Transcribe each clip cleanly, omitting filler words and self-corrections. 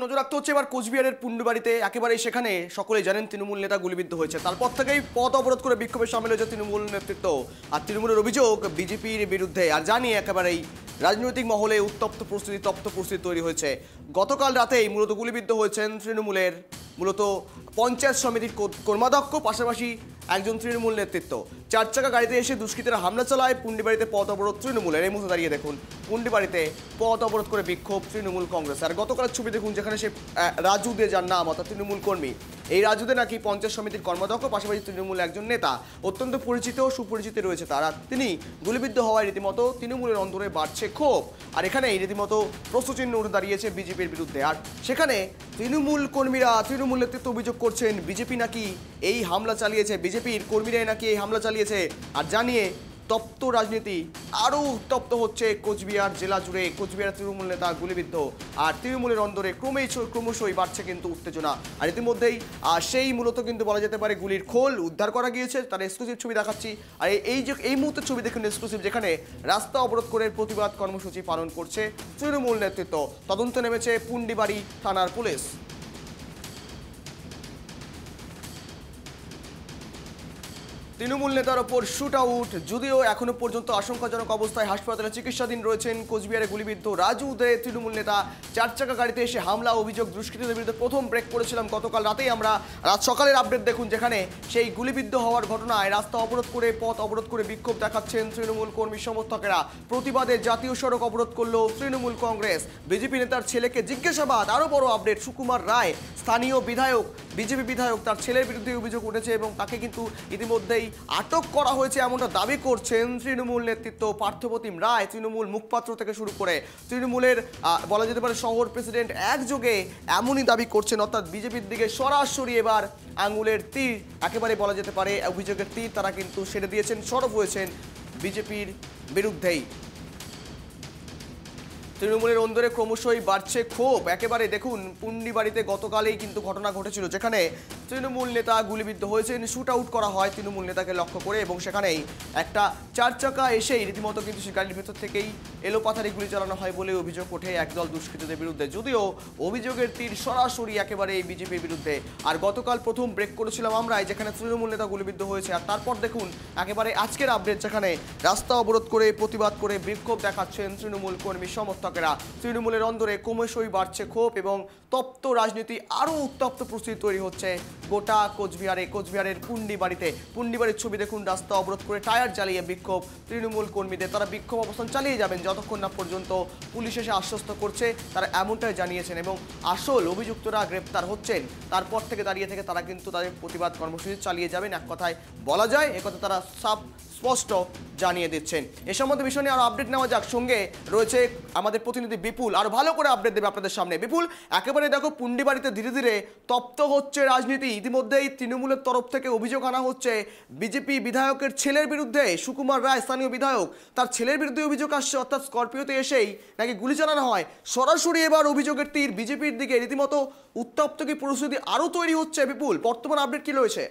নজর রাখতে হচ্ছে এবার কোচবিহারের পুন্ডুবাড়িতে। একেবারে সেখানে সকলেই জানেন তৃণমূল নেতা গুলিবিদ্ধ হয়েছে, তারপর থেকেই পথ অবরোধ করে বিক্ষোভে সামিল হয়েছে তৃণমূল নেতৃত্ব। আর তৃণমূলের অভিযোগ বিজেপির বিরুদ্ধে, আর জানিয়ে একেবারেই রাজনৈতিক মহলে উত্তপ্ত পরিস্থিতি তৈরি হয়েছে। গতকাল রাতেই মূলত গুলিবিদ্ধ হয়েছেন তৃণমূলের মূলত পঞ্চায়েত সমিতির কর্মাধ্যক্ষ, পাশাপাশি একজন তৃণমূল নেতৃত্ব। চার চাকা গাড়িতে এসে দুষ্কৃতীরা হামলা চালায়। পুন্ডিবাড়িতে পথ অবরোধ তৃণমূলের। এই মুহূর্তে দাঁড়িয়ে দেখুন পুন্ডিবাড়িতে পথ অবরোধ করে বিক্ষোভ তৃণমূল কংগ্রেস। আর গতকালের ছবি দেখুন, যেখানে সে রাজু দে, যার নাম অর্থাৎ তৃণমূল কর্মী, এই রাজু দে নাকি পঞ্চায়েত সমিতির কর্মাধ্যক্ষ, পাশাপাশি তৃণমূল একজন নেতা, অত্যন্ত পরিচিত সুপরিচিত রয়েছে তারা। তিনি গুলিবিদ্ধ হওয়ায় রীতিমতো তৃণমূলের অন্তরে বাড়ছে ক্ষোভ। আর এখানেই রীতিমতো প্রশ্নচিহ্ন উঠে দাঁড়িয়েছে বিজেপির বিরুদ্ধে। আর সেখানে তৃণমূল কর্মীরা, তৃণমূল নেতৃত্ব অভিযোগ করছেন বিজেপি নাকি এই হামলা চালিয়েছে, বিজেপির কর্মীরাই নাকি এই হামলা চালিয়েছে। আর জানিয়ে তপ্ত রাজনীতি আরও উত্তপ্ত হচ্ছে কোচবিহার জেলা জুড়ে। কোচবিহার তৃণমূল নেতা গুলিবিদ্ধ, আর তৃণমূলের অন্দরে ক্রমশই বাড়ছে কিন্তু উত্তেজনা। আর ইতিমধ্যেই সেই মূলত কিন্তু বলা যেতে পারে গুলির খোল উদ্ধার করা গিয়েছে। তার এক্সক্লুসিভ ছবি দেখাচ্ছি। আর এই মুহূর্তের ছবি দেখুন এক্সক্লুসিভ, যেখানে রাস্তা অবরোধ করে প্রতিবাদ কর্মসূচি পালন করছে তৃণমূল নেতৃত্ব। তদন্তে নেমেছে পুন্ডিবাড়ি থানার পুলিশ। তৃণমূল নেতার ওপর শুট আউট, যদিও এখনো পর্যন্ত আশঙ্কাজনক অবস্থায় হাসপাতালে চিকিৎসাধীন রয়েছেন কোচবিহারে গুলিবিদ্ধ রাজু দে তৃণমূল নেতা। চার চাকা গাড়িতে এসে হামলা অভিযোগ দুষ্কৃতীদের বিরুদ্ধে প্রথম ব্রেক করেছিলাম গতকাল রাতেই আমরা। রাত সকালের আপডেট দেখুন, যেখানে সেই গুলিবিদ্ধ হওয়ার ঘটনায় রাস্তা অবরোধ করে পথ অবরোধ করে বিক্ষোভ দেখাচ্ছেন তৃণমূল কর্মী সমর্থকেরা। প্রতিবাদে জাতীয় সড়ক অবরোধ করল তৃণমূল কংগ্রেস। বিজেপি নেতার ছেলেকে জিজ্ঞাসাবাদ, আরও বড় আপডেট, সুকুমার রায় স্থানীয় বিধায়ক, বিজেপি বিধায়ক, তার ছেলের বিরুদ্ধে অভিযোগ উঠেছে এবং তাকে কিন্তু ইতিমধ্যেই আটক করা হয়েছে এমনটা দাবি করছেন তৃণমূল নেতৃত্ব। পার্থপ্রতিম রায়, তৃণমূল মুখপাত্র থেকে শুরু করে তৃণমূলের বলা যেতে পারে শহর প্রেসিডেন্ট একযোগে এমনই দাবি করছেন। অর্থাৎ বিজেপির দিকে সরাসরি এবার আঙুলের তীর, একেবারে বলা যেতে পারে অভিযোগের তীর তারা কিন্তু সেরে দিয়েছেন, সরব হয়েছেন বিজেপির বিরুদ্ধেই। তৃণমূলের অন্দরে ক্রমশই বাড়ছে ক্ষোভ। একেবারে দেখুন পুন্ডিবাড়িতে গতকালেই কিন্তু ঘটনা ঘটেছিল, যেখানে তৃণমূল নেতা গুলিবিদ্ধ হয়েছেন। শুট আউট করা হয় তৃণমূল নেতাকে লক্ষ্য করে, এবং সেখানেই একটা চার চাকা এসেই রীতিমতো কিন্তু সেই গাড়ির ভেতর থেকেই এলোপাথারি গুলি চালানো হয় বলে অভিযোগ ওঠে একদল দুষ্কৃতীদের বিরুদ্ধে, যদিও অভিযোগের তীর সরাসরি একেবারে এই বিজেপির বিরুদ্ধে। আর গতকাল প্রথম ব্রেক করেছিলাম আমরা, যেখানে তৃণমূল নেতা গুলিবিদ্ধ হয়েছে। আর তারপর দেখুন একেবারে আজকের আপডেট, যেখানে রাস্তা অবরোধ করে প্রতিবাদ করে বিক্ষোভ দেখাচ্ছেন তৃণমূল কর্মী সমর্থকেরা। তৃণমূলের অন্দরে ক্রমশই বাড়ছে ক্ষোভ এবং তপ্ত রাজনীতি, আরও উত্তপ্ত পরিস্থিতি তৈরি হচ্ছে গোটা কোচবিহারের পুন্ডিবাড়ির ছবি দেখুন। রাস্তা অবরোধ করে টায়ার জ্বালিয়ে বিক্ষোভ তৃণমূল কর্মীদের। তারা বিক্ষোভ অবস্থান চালিয়ে যাবেন যতক্ষণ না পর্যন্ত পুলিশ এসে আশ্বস্ত করছে, তারা এমনটাই জানিয়েছেন। এবং আসল অভিযুক্তরা গ্রেপ্তার হচ্ছেন, তারপর থেকে দাঁড়িয়ে থেকে তারা কিন্তু তাদের প্রতিবাদ কর্মসূচি চালিয়ে যাবেন। এক কথায় বলা যায়, একথা তারা স্পষ্ট জানিয়ে দিচ্ছেন। এ সম্বন্ধে বিষয় নিয়ে আরো আপডেট নেওয়া যাক। সঙ্গে রয়েছে আমাদের প্রতিনিধি বিপুল, আরো ভালো করে আপডেট দেবে আপনাদের সামনে। বিপুল, একেবারে দেখো পুন্ডিবাড়িতে ধীরে ধীরে তপ্ত হচ্ছে রাজনীতি। ইতিমধ্যেই তৃণমূলের তরফ থেকে অভিযোগ আনা হচ্ছে বিজেপি বিধায়কের ছেলের বিরুদ্ধে। সুকুমার রায় স্থানীয় বিধায়ক, তার ছেলের বিরুদ্ধে অভিযোগ আসছে, অর্থাৎ স্করপিওতে এসেই নাকি গুলি চালানো হয়। সরাসরি এবার অভিযোগের তীর বিজেপির দিকে। রীতিমতো উত্তপ্ত কি পরিস্থিতি আরো তৈরি হচ্ছে? বিপুল, বর্তমান আপডেট কি রয়েছে?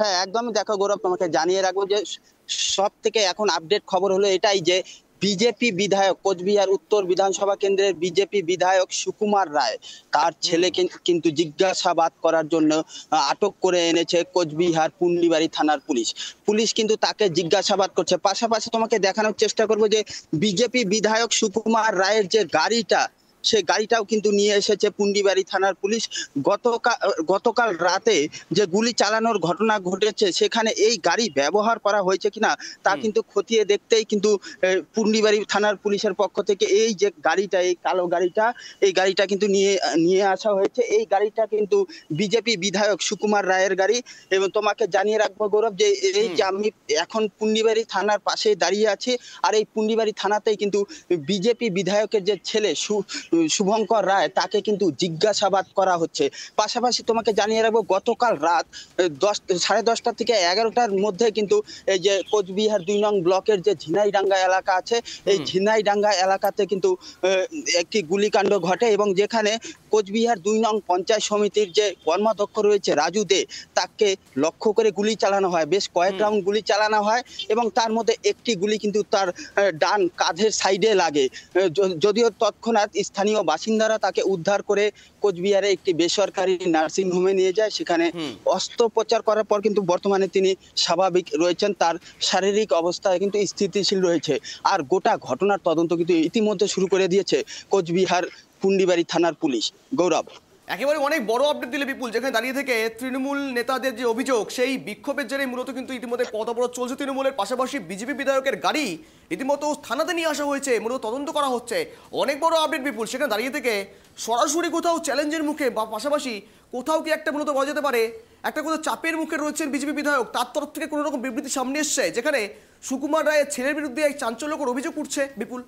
হ্যাঁ, একদমই দেখো গৌরব, তোমাকে জানিয়ে রাখবো যে সব থেকে এখন আপডেট খবর হলো এটাই যে বিজেপি বিধায়ক, কোচবিহার উত্তর বিধানসভা কেন্দ্রের বিজেপি বিধায়ক সুকুমার রায়, তার ছেলেকে কিন্তু জিজ্ঞাসাবাদ করার জন্য আটক করে এনেছে কোচবিহার পুন্ডিবাড়ি থানার পুলিশ কিন্তু তাকে জিজ্ঞাসাবাদ করছে। পাশাপাশি তোমাকে দেখানোর চেষ্টা করবো যে বিজেপি বিধায়ক সুকুমার রায়ের যে গাড়িটা, সেই গাড়িটাও কিন্তু নিয়ে এসেছে পুন্ডিবাড়ি থানার পুলিশ। গতকাল রাতে যে গুলি চালানোর ঘটনা ঘটেছে, সেখানে এই গাড়ি ব্যবহার করা হয়েছে কিনা তা কিন্তু খতিয়ে দেখতেই কিন্তু পুন্ডিবাড়ি থানার পুলিশের পক্ষ থেকে এই যে গাড়িটা, এই কালো গাড়িটা, এই গাড়িটা কিন্তু নিয়ে আসা হয়েছে। এই গাড়িটা কিন্তু বিজেপি বিধায়ক সুকুমার রায়ের গাড়ি। এবং তোমাকে জানিয়ে রাখবো গৌরব যে এই যে আমি এখন পুন্ডিবাড়ি থানার পাশে দাঁড়িয়ে আছি, আর এই পুন্ডিবাড়ি থানাতেই কিন্তু বিজেপি বিধায়কের যে ছেলে শুভঙ্কর রায়, তাকে কিন্তু জিজ্ঞাসাবাদ করা হচ্ছে। পাশাপাশি তোমাকে জানিয়ে রাখবো গতকাল রাত 10:30 থেকে 11টার মধ্যে কিন্তু এই যে কোচবিহার 2 নং ব্লকের যে ঝিনাইডাঙ্গা এলাকা আছে, এই ঝিনাইডাঙ্গা এলাকাতে কিন্তু একটি গুলিকাণ্ড ঘটে, এবং যেখানে কোচবিহার 2 নং পঞ্চায়েত সমিতির যে কর্মাধ্যক্ষ রয়েছে রাজু দে, তাকে লক্ষ্য করে গুলি চালানো হয়। বেশ কয়েক রাউন্ড গুলি চালানো হয় এবং তার মধ্যে একটি গুলি কিন্তু তার ডান কাঁধের সাইডে লাগে। যদিও তৎক্ষণাৎ স্থানীয় স্থানীয় বাসিন্দারা তাকে উদ্ধার করে কোচবিহারে একটি বেসরকারি নার্সিং হোমে নিয়ে যায়। সেখানে অস্ত্রোপচার করার পর কিন্তু বর্তমানে তিনি স্বাভাবিক রয়েছেন, তার শারীরিক অবস্থা কিন্তু স্থিতিশীল রয়েছে। আর গোটা ঘটনার তদন্ত কিন্তু ইতিমধ্যে শুরু করে দিয়েছে কোচবিহার পুন্ডিবাড়ি থানার পুলিশ। গৌরব, একেবারে অনেক বড় আপডেট দিলে বিপুল, যেখানে দাঁড়িয়ে থেকে তৃণমূল নেতাদের যে অভিযোগ, সেই বিক্ষোভের জেরে মূলত কিন্তু ইতিমধ্যে পথ অবরোধ চলছে তৃণমূলের, পাশাপাশি বিজেপি বিধায়কের গাড়ি রীতিমতো থানাতে নিয়ে আসা হয়েছে, মূলত তদন্ত করা হচ্ছে। অনেক বড় আপডেট বিপুল, সেখানে দাঁড়িয়ে থেকে সরাসরি কোথাও চ্যালেঞ্জের মুখে বা পাশাপাশি কোথাও কি একটা মূলত বলা যেতে পারে একটা কোথাও চাপের মুখে রয়েছেন বিজেপি বিধায়ক, তার তরফ থেকে কোনো রকম বিবৃতি সামনে এসছে, যেখানে সুকুমার রায়ের ছেলের বিরুদ্ধে এক চাঞ্চল্যকর অভিযোগ উঠছে বিপুল।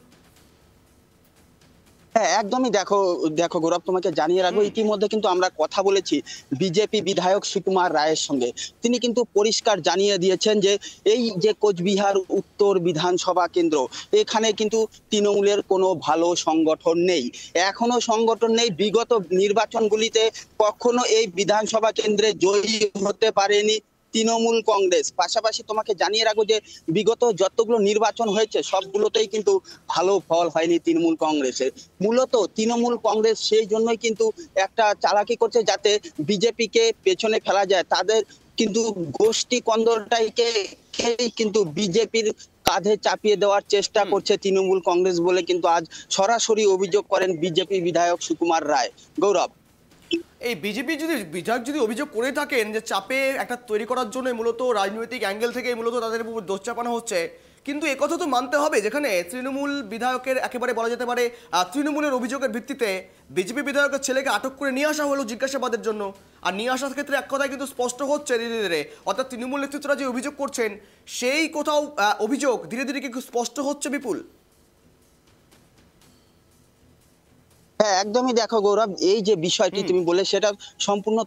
হ্যাঁ একদমই, দেখো দেখো গৌরব, তোমাকে জানিয়ে রাখবো ইতিমধ্যে কিন্তু আমরা কথা বলেছি বিজেপি বিধায়ক সুকুমার রায়ের সঙ্গে। তিনি কিন্তু পরিষ্কার জানিয়ে দিয়েছেন যে এই যে কোচবিহার উত্তর বিধানসভা কেন্দ্র, এখানে কিন্তু তৃণমূলের কোনো ভালো সংগঠন নেই, এখনো সংগঠন নেই। বিগত নির্বাচনগুলিতে কখনো এই বিধানসভা কেন্দ্রে জয়ী হতে পারেনি তৃণমূল কংগ্রেস। পাশাপাশি তোমাকে জানিয়ে রাখবো যে বিগত যতগুলো নির্বাচন হয়েছে সবগুলোতেই কিন্তু ভালো ফল হয়নি তৃণমূল কংগ্রেসের। মূলত তৃণমূল কংগ্রেস সেই জন্যই কিন্তু একটা চালাকি করছে যাতে বিজেপিকে পেছনে ফেলা যায়। তাদের কিন্তু গোষ্ঠী কন্দলটাকে কিন্তু বিজেপির কাঁধে চাপিয়ে দেওয়ার চেষ্টা করছে তৃণমূল কংগ্রেস বলে কিন্তু আজ সরাসরি অভিযোগ করেন বিজেপি বিধায়ক সুকুমার রায়। গৌরব, এই বিজেপি যদি বিধায়ক যদি অভিযোগ করে থাকেন যে চাপে একটা তৈরি করার জন্য মূলত রাজনৈতিক অ্যাঙ্গেল থেকে মূলত তাদের উপর দোষ চাপানো হচ্ছে, কিন্তু একথা তো মানতে হবে যেখানে তৃণমূল বিধায়কের একেবারে বলা যেতে পারে তৃণমূলের অভিযোগের ভিত্তিতে বিজেপি বিধায়কের ছেলেকে আটক করে নিয়ে আসা হলো জিজ্ঞাসাবাদের জন্য। আর নিয়ে আসার ক্ষেত্রে এক কথায় কিন্তু স্পষ্ট হচ্ছে ধীরে ধীরে, অর্থাৎ তৃণমূল নেতৃত্বরা যে অভিযোগ করছেন সেই কোথাও অভিযোগ ধীরে ধীরে কিন্তু স্পষ্ট হচ্ছে বিপুল। হ্যাঁ একদমই, দেখো গৌরব, এই যে বিষয়টি তুমি বলে সেটা সম্পূর্ণ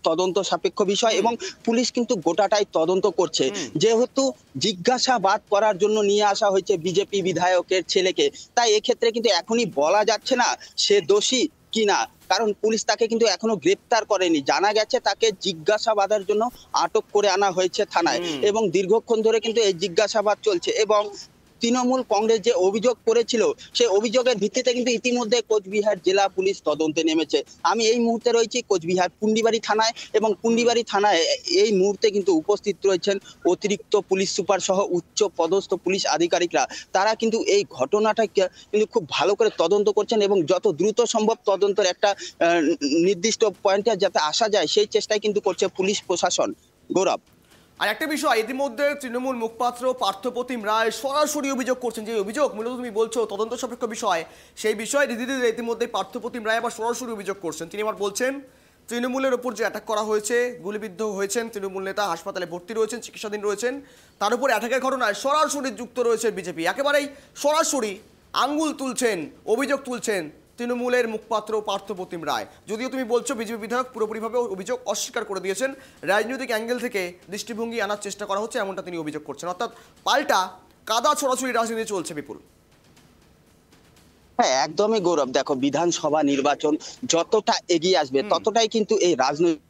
তদন্ত সাপেক্ষ বিষয় এবং পুলিশ কিন্তু গোটাটাই তদন্ত করছে। যেহেতু জিজ্ঞাসাবাদ করার জন্য নিয়ে আসা হয়েছে বিজেপি বিধায়কের ছেলেকে, তাই এক্ষেত্রে কিন্তু এখনই বলা যাচ্ছে না সে দোষী কিনা, কারণ পুলিশ তাকে কিন্তু এখনো গ্রেপ্তার করেনি। জানা গেছে তাকে জিজ্ঞাসাবাদের জন্য আটক করে আনা হয়েছে থানায় এবং দীর্ঘক্ষণ ধরে কিন্তু এই জিজ্ঞাসাবাদ চলছে। এবং তৃণমূল কংগ্রেস যে অভিযোগ করেছিল সেই অভিযোগের ভিত্তিতে কিন্তু ইতিমধ্যে কোচবিহার জেলা পুলিশ তদন্তে নেমেছে। আমি এই মুহূর্তে রয়েছি কোচবিহার পুন্ডিবাড়ি থানায় এবং পুন্ডিবাড়ি থানায় এই মুহূর্তে কিন্তু উপস্থিত রয়েছেন অতিরিক্ত পুলিশ সুপার সহ উচ্চ পদস্থ পুলিশ আধিকারিকরা। তারা কিন্তু এই ঘটনাটা কিন্তু খুব ভালো করে তদন্ত করছেন এবং যত দ্রুত সম্ভব তদন্তের একটা নির্দিষ্ট পয়েন্টে যাতে আসা যায় সেই চেষ্টাই কিন্তু করছে পুলিশ প্রশাসন। গৌরব, আর একটা বিষয়, ইতিমধ্যে তৃণমূল মুখপাত্র পার্থপ্রতিম রায় সরাসরি অভিযোগ করছেন, যে অভিযোগ মূলত তুমি বলছো তদন্ত সাপেক্ষ বিষয়, সেই বিষয়ে ধীরে ধীরে ইতিমধ্যে পার্থপ্রতিম রায় আবার সরাসরি অভিযোগ করছেন। তিনি আবার বলছেন তৃণমূলের ওপর যে অ্যাটাক করা হয়েছে, গুলিবিদ্ধ হয়েছেন তৃণমূল নেতা, হাসপাতালে ভর্তি রয়েছেন, চিকিৎসাধীন রয়েছেন, তার উপর অ্যাটাকের ঘটনায় সরাসরি যুক্ত রয়েছে বিজেপি। একেবারেই সরাসরি আঙ্গুল তুলছেন, অভিযোগ তুলছেন তৃণমূলের মুখপাত্র পার্থপ্রতিম রায়। যদিও তুমি বলছো বিজেপি বিধায়ক পুরোপুরিভাবে অভিযোগ অস্বীকার করে দিয়েছেন, রাজনৈতিক অ্যাঙ্গেল থেকে দৃষ্টিভঙ্গি আনার চেষ্টা করা হচ্ছে এমনটা তিনি অভিযোগ করছেন, অর্থাৎ পাল্টা কাদা ছড়াছড়ি রাজনীতি চলছে বিপুল। হ্যাঁ একদমই গৌরব, দেখো বিধানসভা নির্বাচন যতটা এগিয়ে আসবে ততটাই কিন্তু এই রাজনৈতিক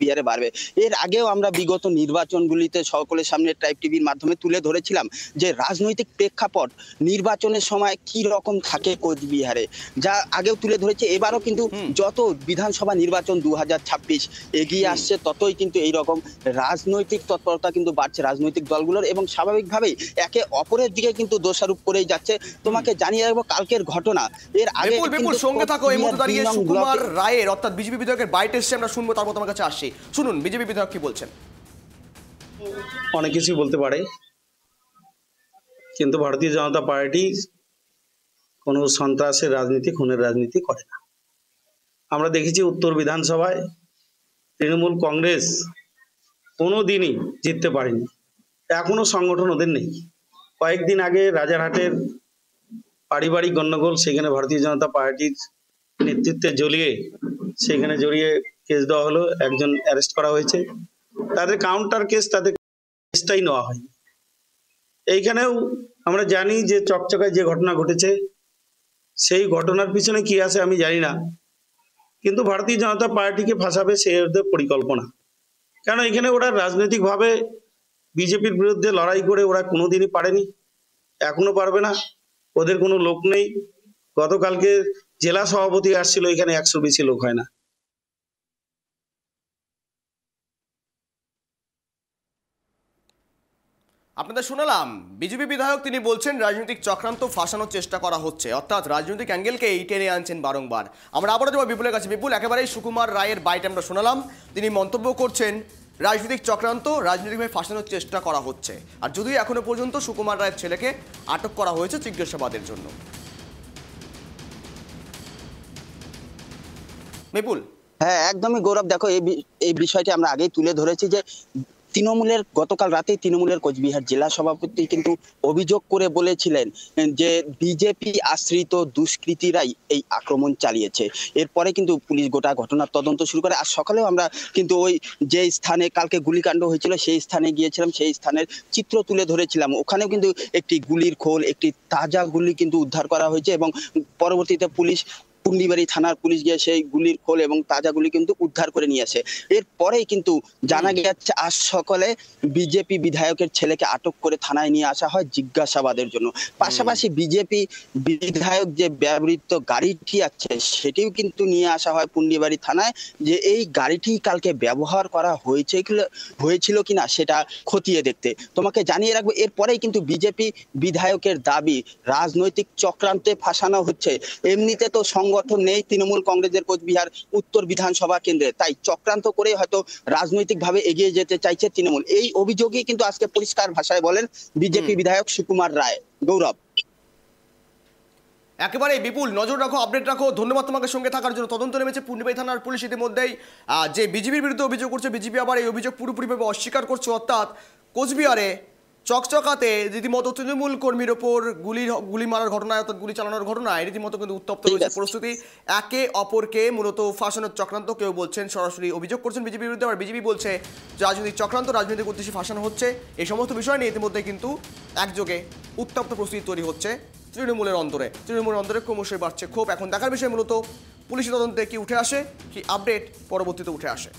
বিহারে বাড়বে। এর আগেও আমরা বিগত নির্বাচনগুলিতে সকলের সামনে ট্রাইব টিভির মাধ্যমে তুলে ধরেছিলাম যে রাজনৈতিক প্রেক্ষাপট নির্বাচনের সময় কি রকম থাকে কোচবিহারে, যা আগেও তুলে ধরেছে। এবারও কিন্তু যত বিধানসভা নির্বাচন 2026 এগিয়ে আসছে ততই কিন্তু এই রকম রাজনৈতিক তৎপরতা কিন্তু বাড়ছে রাজনৈতিক দলগুলোর এবং স্বাভাবিকভাবেই একে অপরের দিকে কিন্তু দোষারোপ করেই যাচ্ছে। তোমাকে জানিয়ে রাখবো কালকের ঘটনা, এর আগে বিপুল সঙ্গে থাকো, এই মুহূর্তে দাঁড়িয়ে সুকুমার রায়ের অর্থাৎ বিজেপি বিধায়কের বাইট এসছে, আমরা শুনবো, তারপর তোমার কাছে আসছি। শুনুন বিজেপি বিধায়ক কি বলছেন। অনেক কিছুই বলতে পারে, কিন্তু ভারতীয় জনতা পার্টি কোনো সন্ত্রাসের রাজনীতি, খুনের রাজনীতি করে না। আমরা দেখেছি উত্তর বিধানসভায় তৃণমূল কংগ্রেস কোনোদিনই জিততে পারেনি, এখনো সংগঠন ওদের নেই। কয়েকদিন আগে রাজারহাটের পারিবারিক গন্ডগোল, সেখানে ভারতীয় জনতা পার্টির নেতৃত্বে সেখানে জড়িয়ে কেস দেওয়া হলো, একজন অ্যারেস্ট করা হয়েছে, তাদের কাউন্টার কেস, তাদের কেসটাই নেওয়া হয়নি। এইখানেও আমরা জানি যে চকচকায় যে ঘটনা ঘটেছে সেই ঘটনার পিছনে কি আছে আমি জানি না, কিন্তু ভারতীয় জনতা পার্টিকে ফাঁসাবে সে ওদের পরিকল্পনা। কারণ এখানে ওরা রাজনৈতিকভাবে বিজেপির বিরুদ্ধে লড়াই করে ওরা কোনোদিনই পারেনি, এখনো পারবে না, ওদের কোনো লোক নেই। গতকালকে জেলা সভাপতি আসছিল, এখানে 100 বেশি লোক হয় না। আপনাদের শোনালাম বিজেপি বিধায়ক, তিনি বলছেন রাজনৈতিক চক্রান্ত ফাঁসানোর চেষ্টা করা হচ্ছে, অর্থাৎ রাজনৈতিক অ্যাঙ্গেলকেই টেনে আনছেন বারংবার। আমরা আবারও যাবো বিপুলের কাছে। বিপুল, একেবারেই সুকুমার রায়ের বাইট আমরা শোনালাম, তিনি মন্তব্য করছেন রাজনৈতিক চক্রান্ত, রাজনৈতিকভাবে ফাঁসানোর চেষ্টা করা হচ্ছে। আর যদিও এখনো পর্যন্ত সুকুমার রায়ের ছেলেকে আটক করা হয়েছে জিজ্ঞাসাবাদের জন্য। বিপুল, হ্যাঁ একদমই গৌরব, দেখো এই বিষয়টি আমরা আগেই তুলে ধরেছি যে তৃণমূলের গতকাল রাতে তৃণমূলের কোচবিহার জেলা সভাপতি কিন্তু অভিযোগ করে বলেছিলেন যে বিজেপি আশ্রিত দুষ্কৃতীরাই এই আক্রমণ চালিয়েছে। এরপরে কিন্তু পুলিশ গোটা ঘটনার তদন্ত শুরু করে। আর সকালেও আমরা কিন্তু ওই যে স্থানে কালকে গুলিকাণ্ড হয়েছিল সেই স্থানে গিয়েছিলাম, সেই স্থানের চিত্র তুলে ধরেছিলাম। ওখানেও কিন্তু একটি গুলির খোল, একটি তাজা গুলি কিন্তু উদ্ধার করা হয়েছে এবং পরবর্তীতে পুলিশ পুন্ডিবাড়ি থানার পুলিশ গিয়ে সেই গুলির খোল এবং তাজা গুলি কিন্তু উদ্ধার করে নিয়ে আসে। এরপরেই কিন্তু জানা গেছে আজ সকালে বিজেপি বিধায়কের ছেলেকে আটক করে থানায় নিয়ে আসা হয় জিজ্ঞাসাবাদের জন্য। পাশাপাশি বিজেপি বিধায়ক যে ব্যবহৃত গাড়িটি আছে সেটিও কিন্তু নিয়ে আসা হয় পুন্ডিবাড়ি থানায়, যে এই গাড়িটি কালকে ব্যবহার করা হয়েছিল কিনা সেটা খতিয়ে দেখতে। তোমাকে জানিয়ে রাখবো এরপরেই কিন্তু বিজেপি বিধায়কের দাবি রাজনৈতিক চক্রান্তে ফাঁসানো হচ্ছে। এমনিতে তো সংগঠন নেই তৃণমূল কংগ্রেসের কোচবিহার উত্তর বিধানসভা কেন্দ্রে, তাই চক্রান্ত করে হয়তো রাজনৈতিকভাবে এগিয়ে যেতে চাইছে তৃণমূল। এই অভিযোগই কিন্তু আজকে পরিষ্কার ভাষায় বলেন বিজেপি বিধায়ক সুকুমার রায়। গৌরব, একেবারে বিপুল, নজর রাখো, আপডেট রাখো। ধন্যবাদ তোমাকে সঙ্গে থাকার জন্য। তদন্ত নেমেছে পুন্ডিবাড়ি থানার পুলিশ ইতিমধ্যেই। যে বিজেপির বিরুদ্ধে অভিযোগ করছে, বিজেপি আবার এই অভিযোগ পুরোপুরিভাবে অস্বীকার করছে, অর্থাৎ কোচবিহারে চকচকাতে রীতিমতো তৃণমূল কর্মীর ওপর গুলি মারার ঘটনায়, অর্থাৎ গুলি চালানোর ঘটনায় রীতিমতো কিন্তু উত্তপ্ত হয়েছে পরিস্থিতি। একে অপরকে মূলত ফাঁসানোর চক্রান্ত, কেউ বলছেন সরাসরি অভিযোগ করছেন বিজেপির বিরুদ্ধে, আবার বিজেপি বলছে রাজনৈতিক চক্রান্ত, রাজনৈতিক উদ্দেশ্যে ফাঁসানো হচ্ছে। এই সমস্ত বিষয় নিয়ে ইতিমধ্যে কিন্তু একযোগে উত্তপ্ত পরিস্থিতি তৈরি হচ্ছে তৃণমূলের অন্তরে ক্রমশই বাড়ছে ক্ষোভ। এখন দেখার বিষয় মূলত পুলিশি তদন্তে কি উঠে আসে, কি আপডেট পরবর্তীতে উঠে আসে।